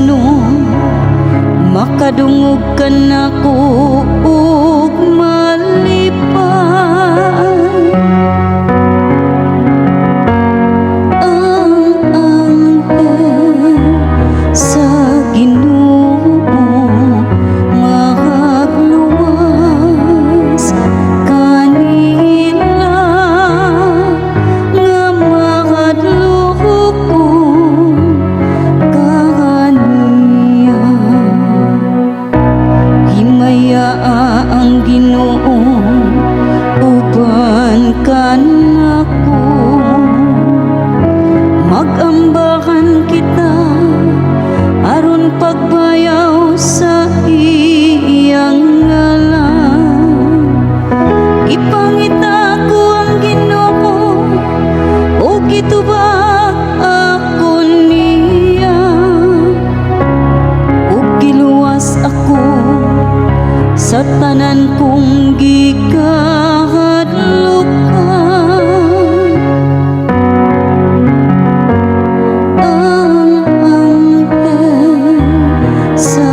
sanon makadungog ka nako ug malipay. Ang anghel sa Ginoo magluwas kanila nga makadlukon kaniya. Himaya ang Ginoo uban kanako, magambakan kita aron pagbayaw sa iyang ngalan. Ipangita ko ang Ginoo o gitubag ako niya, ug giluwas ako sa tanan kong gikahadlukan. Ang anghel sa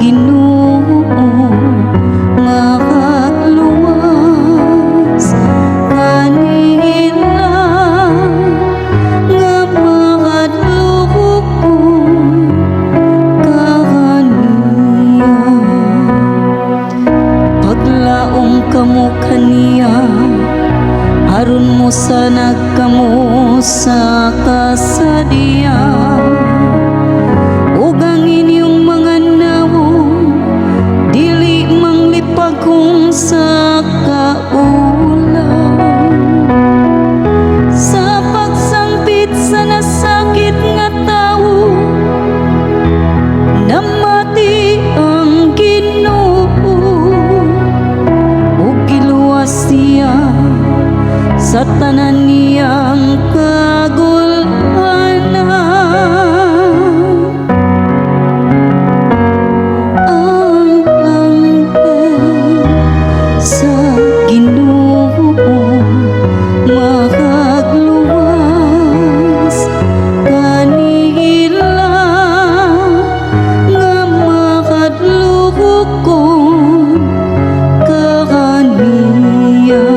Ginoo makatluwas kanila nga makadlukon kaniya. Paglaom kamo kaniya aron mo sa nagkamo sa kasadya, ug ang inyong mga nawong dili manglipag kung sa kaulan. Sa pagsangpit sa nasakit nga tawo namati ang Ginoo, ug giluwas siya sa tanan niyang kagulhanan. Ang anghel sa Ginoo makagluwas kanila nga makadlukon kaniya.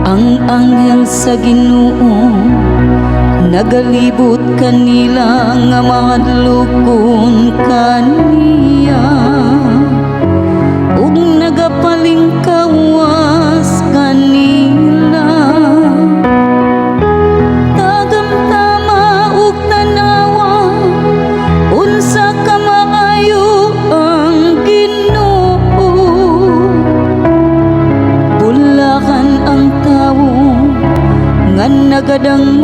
Ang anghel sa Ginoo nagalibot kanila nga madlukon kaniya, ug nagapalingkawas kanila. Tagamtama ug tanawa unsa ka maayo ang Ginoo. Bulakan ang tawo nga nagadang